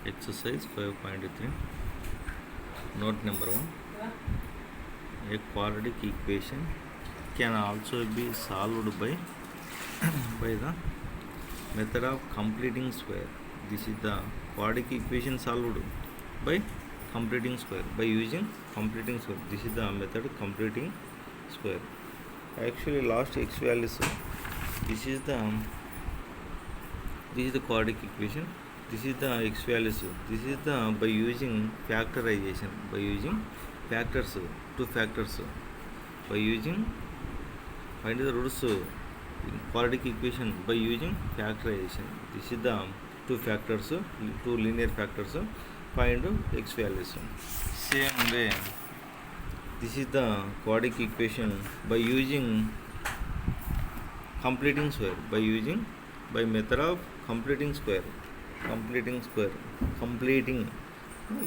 Exercise 5.3. Note number 1. A quadratic equation can also be solved by the method of completing square. This is the quadratic equation solved by completing square, by using completing square. This is the method completing square. Actually lost x values. This is the quadratic equation. This is the x values. This is the by using factorization, by using factors, two factors, by using find the roots in quadratic equation by using factorization. This is the two factors, two linear factors, find x values. Same way, this is the quadratic equation by using completing square, by method of completing square, completing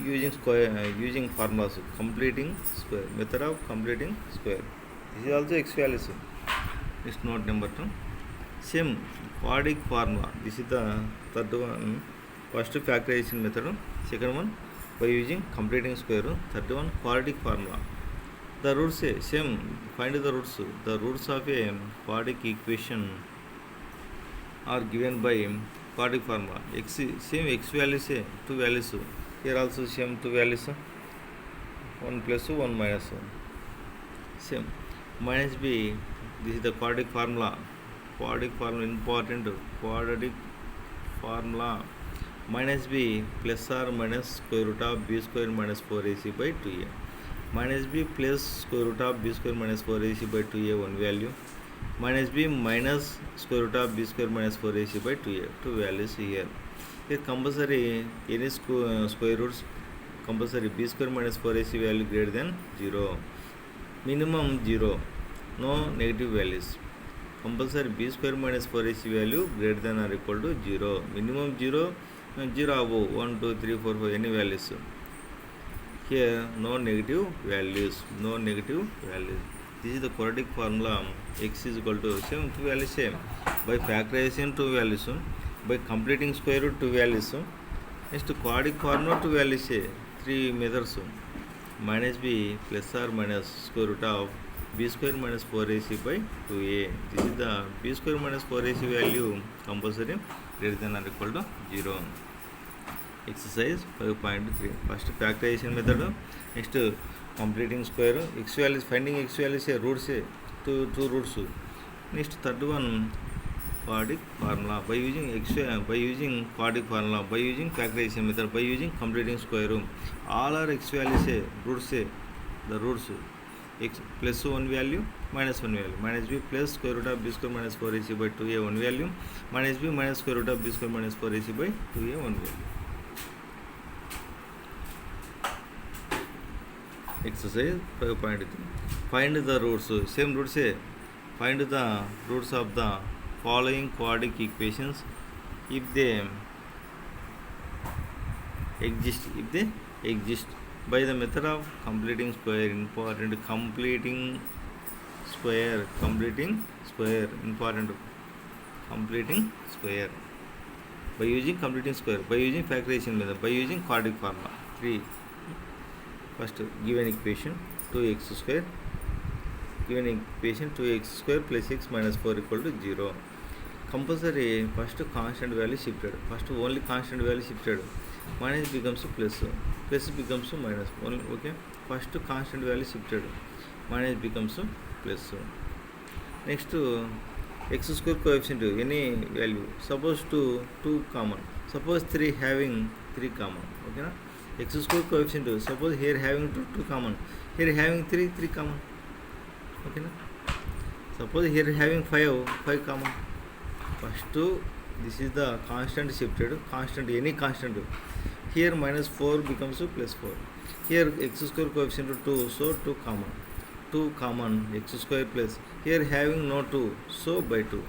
using square, using formulas, completing square, method of completing square. This is also x values. It's note number 2. Same quadratic formula. This is the third one. First factorization method. Second one by using completing square. Third one quadratic formula. The roots same. Find the roots. The roots of a quadratic equation are given by quadratic formula. X same x values, two values. Here also same two values. 1 plus 1 minus 1. Same. Minus b. This is the quadratic formula. Important. Quadratic formula. Minus b plus or minus square root of b square minus 4ac by 2a. Minus b plus square root of b square minus 4ac by 2a, one value. Minus b minus square root of b square minus 4ac by 2a, two values here. Here compulsory any square roots, compulsory b square minus 4ac value greater than 0. Minimum 0. No negative values. Compulsory b square minus 4ac value greater than or equal to 0. Minimum 0, 0 above 1, 2, 3, 4, 5, any values. Here no negative values. This is the quadratic formula. X is equal to same two values same. By factorization two values. By completing square root two values. Next quadratic formula two values. Three methods. Minus b plus or minus square root of b square minus 4ac by 2a. This is the b square minus 4ac value compulsory greater than or equal to 0. Exercise 5.3. First factorization method. Next completing square. X values, finding x values, roots, two roots. Next third one quadratic formula. By using quadratic formula, by using factorization method, by using completing square. All are x values, roots, the roots. X plus 1 value, minus 1 value. Minus b plus square root of b square minus 4ac by 2a, 1 value. Minus b minus square root of b square minus 4ac by 2a, 1 value. Exercise 5.3. Find the roots. Same roots. Find the roots of the following quadratic equations if they exist. By the method of completing square. Important. Completing square. Important. Completing square. By using completing square. By using factorization method. By using quadratic formula. 3. First given equation 2x square. Given equation 2x square plus x minus 4 equal to 0. Compulsory first constant value shifted. First only constant value shifted. Minus becomes plus. Plus becomes minus. Only, okay. First constant value shifted. Minus becomes plus. Next x square coefficient any value. Suppose 2 common. Suppose 3 having 3 common. Okay na? X square coefficient. Suppose here having 2 common. Here having 3 common. Okay na? Suppose here having 5 common. First this is the constant shifted. Constant, any constant. Here minus 4 becomes plus 4. Here x square coefficient 2, so 2 common. 2 common, x square plus. Here having no 2, so by 2.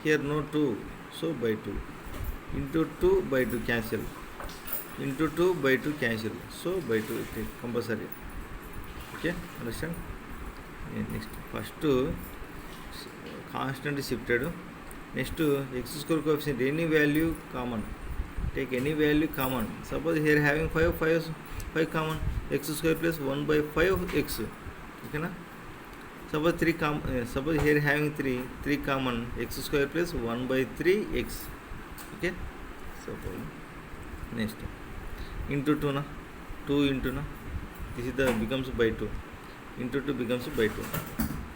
Here no 2, so by 2. Into 2 by 2 cancel. Into 2 by 2 cancel. So by 2 compulsory. Okay, understand? Next, first constant shifted. Next x square coefficient any value common. take any value common. Suppose here having 5 common, x square plus 1 by 5x. Okay na? Suppose here having 3 common, x square plus 1 by 3x. Okay, suppose next into 2 na, 2 into na, this is the becomes by 2, into 2 becomes by 2,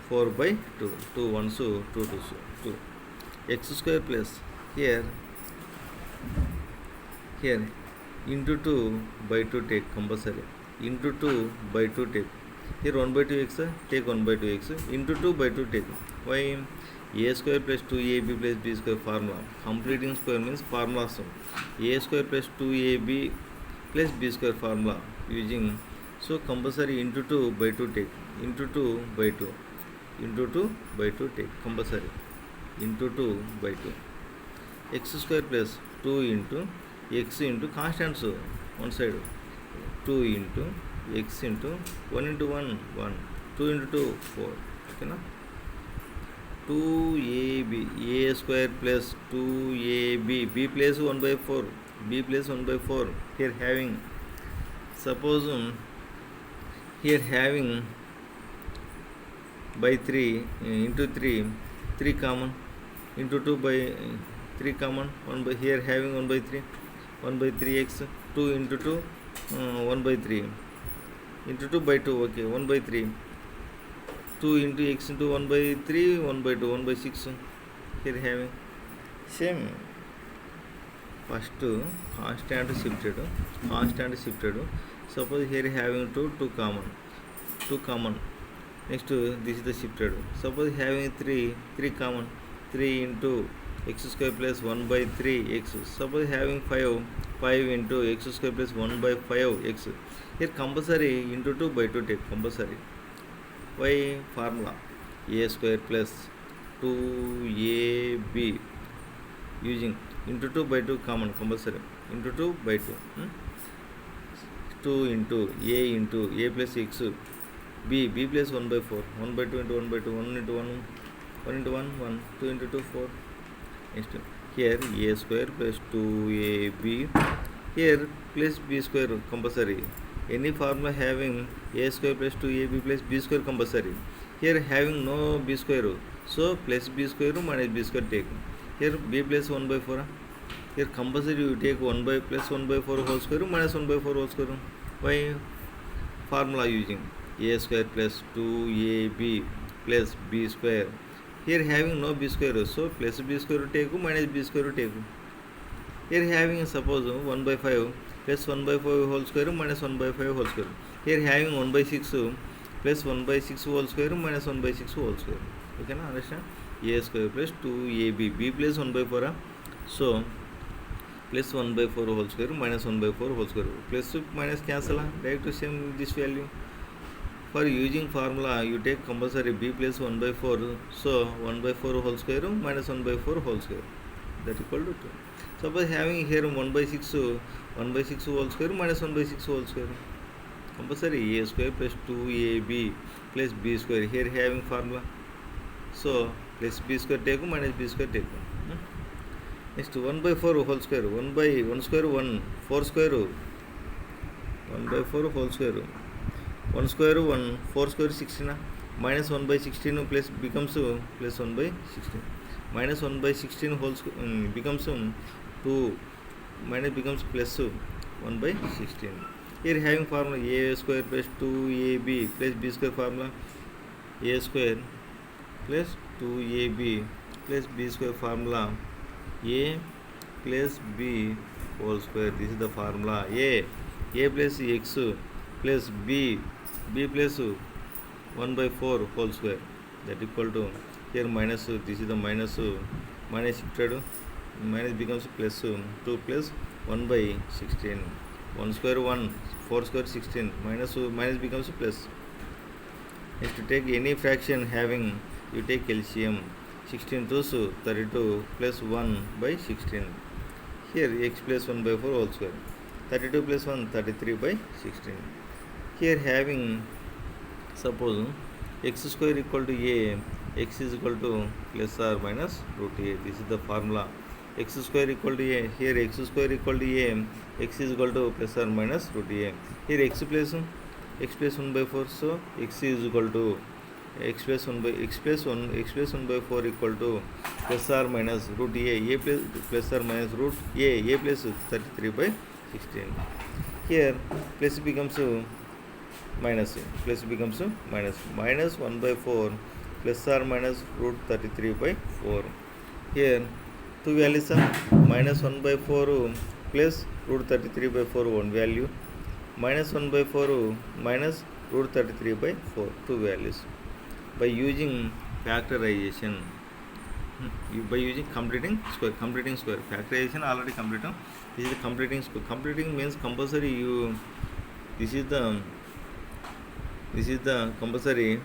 4 by 2, 2 1 so 2 2 so 2, x square plus here into 2 by 2 take compulsory, into 2 by 2 take, here 1 by 2x take 1 by 2x, into 2 by 2 take. Why? A square plus 2ab plus b square formula. Completing square means formula. So a square plus 2ab plus b square formula using, so compulsory into 2 by 2 take, into 2 by 2, into 2 by 2 take compulsory, into 2 by 2, x square plus 2 into x into constants one side, 2 into x into 1 into 1 1, 2 into 2 4. Okay na? 2ab, a square plus 2ab, b plus 1 by 4, b plus 1 by 4. Here having, suppose here having by 3 into 3 common, into 2 by 3 common, 1 by, here having 1 by 3, 1 by 3x, 2 into 2 1 by 3, into 2 by 2. Okay, 1 by 3, 2 into x into 1 by 3, 1 by 2, 1 by 6. Here having same, first constant shifted, suppose here having 2 common, next this is the shifted, suppose having 3 common, 3 into x square plus 1 by 3x, suppose having 5 into x square plus 1 by 5x, here compulsory into 2 by 2 take compulsory. Why? Formula a square plus 2ab using, into 2 by 2 common compulsory, into 2 by 2, 2 into a plus x, b plus 1 by 4, 1 by 2 into 1 by 2, 1 into 1 into 1, 2 into 2 4. Next here a square plus 2ab, here plus b square compulsory. Any formula having a square plus 2ab plus b square compulsory. Here having no b square, so plus b square minus b square take. Here b plus 1 by 4. Here compulsory you take 1 by plus 1 by 4 whole square minus 1 by 4 whole square. Why? Formula using a square plus 2ab plus b square. Here having no b square, so plus b square take minus b square take. Here having suppose 1 by 5 plus 1 by 5 whole square minus 1 by 5 whole square. Here having 1 by 6 plus 1 by 6 whole square minus 1 by 6 whole square. You can understand? A square plus 2ab, b plus 1 by 4, so plus 1 by 4 whole square minus 1 by 4 whole square. Plus minus cancel, direct to same this value. For using formula you take compulsory b plus 1 by 4, so 1 by 4 whole square minus 1 by 4 whole square, that equal to 2. Suppose having here 1 by 6 whole square minus 1 by 6 whole square, compulsory a square plus 2ab plus b square. Here having formula, so plus b square take minus b square take. Next 1 by 4 whole square, 1 by 1 square 1, 4 square, 1 by 4 whole square, 1 square 1, 4 square 16, minus 1 by 16 plus becomes plus 1 by 16, minus 1 by 16 whole square becomes 2, minus becomes plus 1 by 16. Here having formula a square plus 2ab plus b square formula, a square plus 2ab plus b square formula, a plus b whole square. This is the formula. A plus x plus b plus 1 by 4 whole square, that equal to, here minus, this is the minus shifted, minus becomes plus 2 plus 1 by 16, 1 square 1, 4 square 16, minus becomes plus. Next to take any fraction having, you take LCM, 16 2 32 plus 1 by 16. Here x plus 1 by 4 whole square, 32 plus 1 33 by 16. Here having, suppose x square equal to a, x is equal to plus or minus root a. This is the formula x square equal to a. Here x square equal to a, x is equal to plus or minus root a. Here x plus 1 by 4, so x is equal to x plus 1 by 4 equal to plus or minus root a plus or minus root a plus 33 by 16. Here plus becomes minus minus 1 by 4 plus or minus root 33 by 4. Here two values are minus 1 by 4 plus root 33 by 4 one value, minus 1 by 4 minus root 33 by 4 two values. By using factorization, by using completing square, factorization already completed. This is the completing square. Completing means compulsory you, this is the compulsory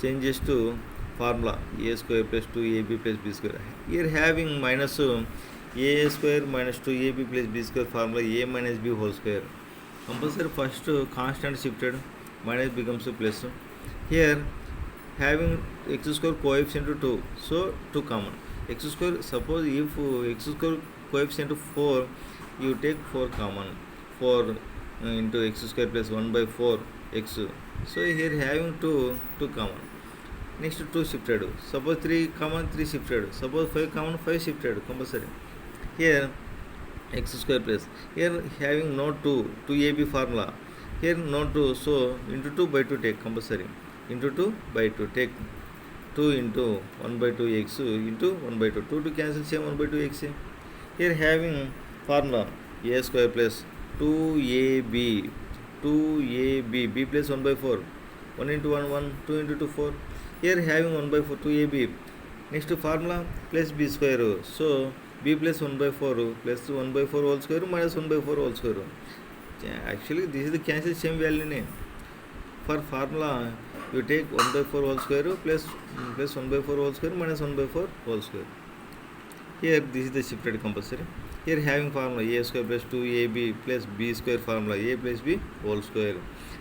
changes to formula a square plus 2ab plus b square. Here having minus a square minus 2ab plus b square formula a minus b whole square. Compulsory first constant shifted, minus becomes plus. Here having x square coefficient 2, so 2 common. X square, suppose if x square coefficient 4, you take 4 common, 4 into x square plus 1 by 4 x. So here having 2 common. Next 2 shifted. Suppose 3 common, 3 shifted. Suppose 5 common, 5 shifted compulsory. Here x square plus, here having no 2ab formula, here no 2, so into 2 by 2 take compulsory, into 2 by 2 take 2 into 1 by 2 x into 1 by 2, 2 to cancel same 1 by 2 x. Here having formula a square plus 2ab b plus 1 by 4, 1 into 1 1, 2 into 2 4. Here having 1 by 4 2ab, next formula plus b square, so b plus 1 by 4 plus 1 by 4 whole square minus 1 by 4 whole square. Actually this is the cancel same value name. For formula you take 1 by 4 whole square plus 1 by 4 whole square minus 1 by 4 whole square. Here this is the shifted compulsory. Here having formula a square plus 2ab plus b square formula a plus b whole square.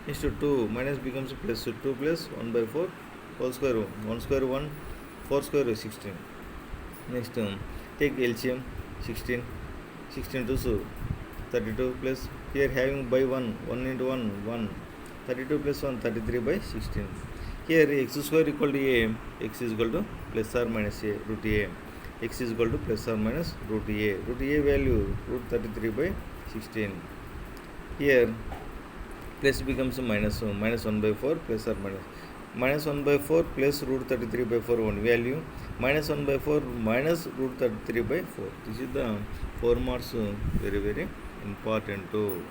Next 2 minus becomes plus 2 plus 1 by 4 whole square, 1 square 1, 4 square 16. Next take LCM 16 to 32 plus, here having by 1 into 1 32 plus 1 33 by 16. Here x square equal to a, x is equal to plus or minus a root a, x is equal to plus or minus root a value root 33 by 16. Here plus becomes minus 1 by 4 plus or minus 1 by 4 plus root 33 by 4 one value, minus 1 by 4 minus root 33 by 4. This is the 4 marks, very important too.